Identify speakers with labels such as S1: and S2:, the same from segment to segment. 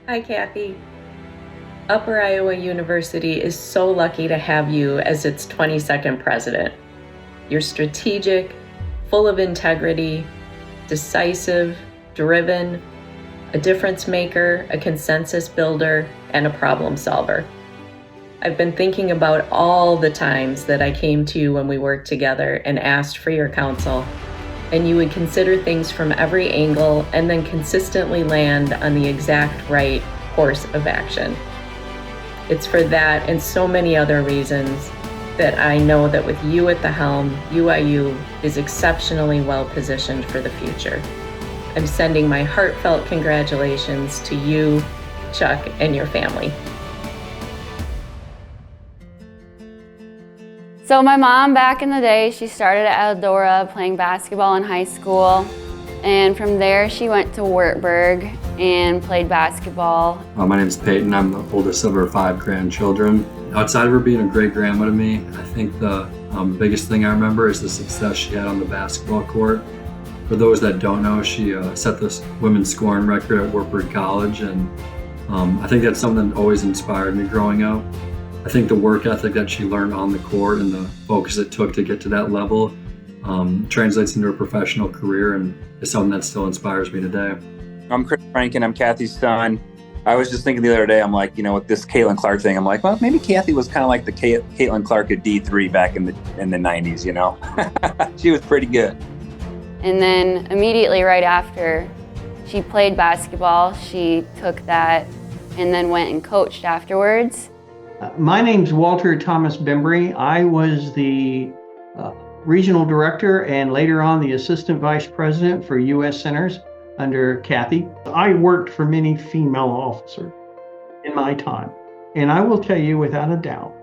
S1: Hi, Kathy. Upper Iowa University is so lucky to have you as its 22nd president. You're strategic, full of integrity, decisive, driven, a difference maker, a consensus builder, and a problem solver. I've been thinking about all the times that I came to you when we worked together and asked for your counsel, and you would consider things from every angle and then consistently land on the exact right course of action. It's for that and so many other reasons that I know that with you at the helm, UIU is exceptionally well positioned for the future. I'm sending my heartfelt congratulations to you, Chuck, and your family.
S2: So my mom, back in the day, she started at Eldora playing basketball in high school. And from there, she went to Wartburg and played basketball.
S3: My name is Peyton. I'm the oldest of her 5 grandchildren. Outside of her being a great grandma to me, I think the biggest thing I remember is the success she had on the basketball court. For those that don't know, she set the women's scoring record at Wartburg College, and I think that's something that always inspired me growing up. I think the work ethic that she learned on the court and the focus it took to get to that level translates into a professional career and is something that still inspires me today.
S4: I'm Kathy Franken. I'm Kathy's son. I was just thinking the other day, I'm like, with this Caitlin Clark thing, I'm like, well, maybe Kathy was kind of like the Caitlin Clark at D3 back in the 90s, She was pretty good.
S2: And then immediately right after she played basketball, she took that and then went and coached afterwards.
S5: My name's Walter Thomas Bembry. I was the regional director and later on the assistant vice president for U.S. Centers under Kathy. I worked for many female officers in my time. And I will tell you without a doubt,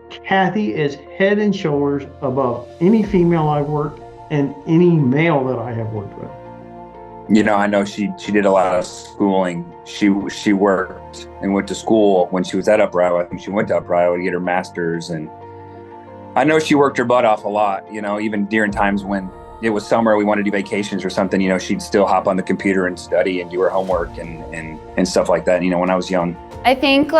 S5: Kathy is head and shoulders above any female I've worked and any male that I have worked with.
S4: I know she did a lot of schooling. She worked and went to school when she was at Upper Iowa. I think she went to Upper Iowa to get her master's. And I know she worked her butt off a lot, even during times when it was summer, we wanted to do vacations or something, she'd still hop on the computer and study and do her homework and stuff like that, when I was young.
S2: I think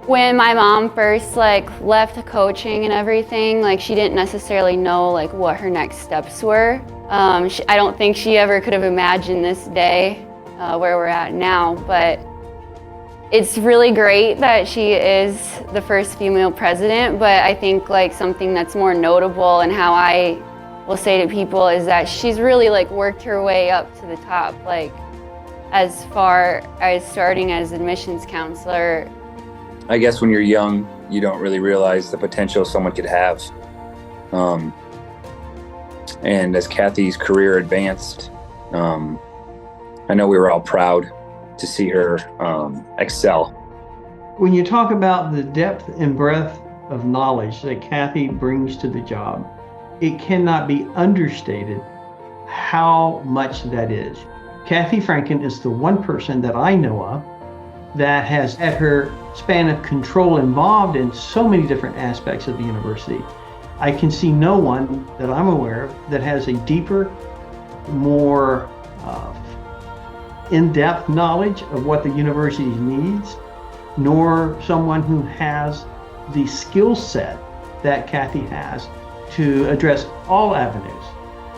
S2: when my mom first left coaching and everything, she didn't necessarily know what her next steps were. I don't think she ever could have imagined this day where we're at now, but it's really great that she is the first female president, but I think something that's more notable and how I will say to people is that she's really worked her way up to the top, as far as starting as admissions counselor.
S4: I guess when you're young, you don't really realize the potential someone could have. And as Kathy's career advanced, I know we were all proud to see her excel.
S5: When you talk about the depth and breadth of knowledge that Kathy brings to the job, it cannot be understated how much that is. Kathy Franken is the one person that I know of that has at her span of control involved in so many different aspects of the university. I can see no one that I'm aware of that has a deeper, more in-depth knowledge of what the university needs, nor someone who has the skill set that Kathy has to address all avenues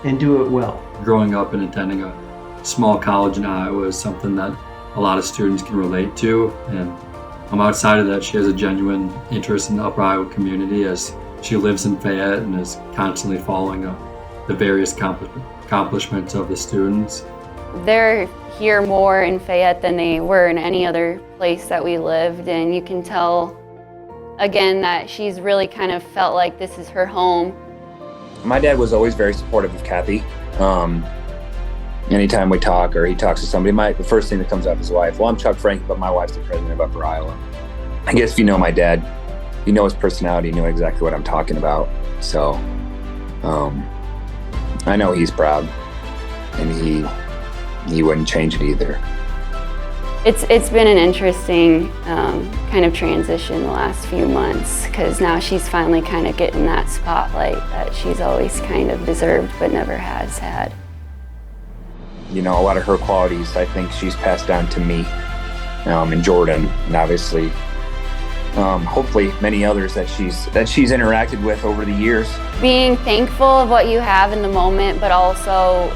S5: and do it well.
S3: Growing up and attending a small college in Iowa is something that a lot of students can relate to, and outside of that, she has a genuine interest in the Upper Iowa community as she lives in Fayette and is constantly following the various accomplishments of the students.
S2: They're here more in Fayette than they were in any other place that we lived, and you can tell again that she's really kind of felt like this is her home.
S4: My dad was always very supportive of Kathy. Anytime we talk or he talks to somebody, the first thing that comes up is his wife. Well, I'm Chuck Franken, but my wife's the president of Upper Iowa. I guess if you know my dad, you know his personality, you know exactly what I'm talking about. So I know he's proud, and he wouldn't change it either.
S2: It's been an interesting kind of transition the last few months, because now she's finally kind of getting that spotlight that she's always kind of deserved but never has had.
S4: You know, a lot of her qualities, I think she's passed down to me. and Jordan, and obviously, hopefully many others that she's interacted with over the years.
S2: Being thankful of what you have in the moment, but also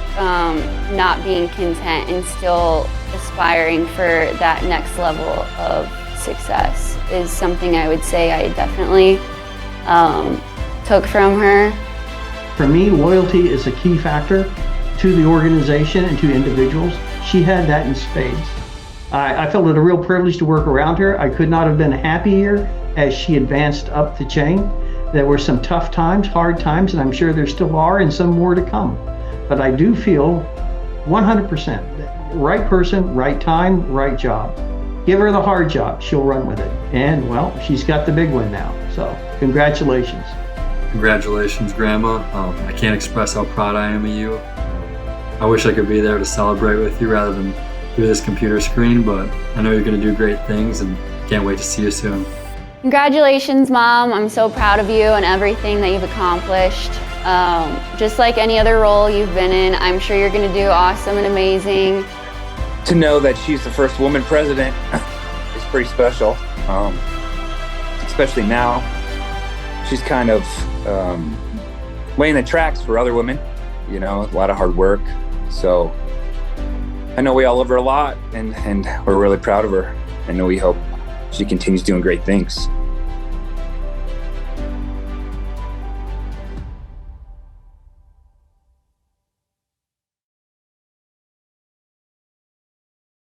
S2: not being content and still aspiring for that next level of success is something I would say I definitely took from her.
S5: For me, loyalty is a key factor to the organization and to individuals. She had that in spades. I felt it a real privilege to work around her. I could not have been happier as she advanced up the chain. There were some tough times, hard times, and I'm sure there still are, and some more to come. But I do feel 100% right person, right time, right job. Give her the hard job, she'll run with it. And well, she's got the big one now. So congratulations.
S3: Congratulations, Grandma. I can't express how proud I am of you. I wish I could be there to celebrate with you rather than through this computer screen, but I know you're going to do great things and can't wait to see you soon.
S2: Congratulations, Mom. I'm so proud of you and everything that you've accomplished. Just like any other role you've been in, I'm sure you're going to do awesome and amazing.
S4: To know that she's the first woman president is pretty special, especially now. She's kind of laying the tracks for other women, a lot of hard work. So I know we all love her a lot, and we're really proud of her. I know we hope she continues doing great things.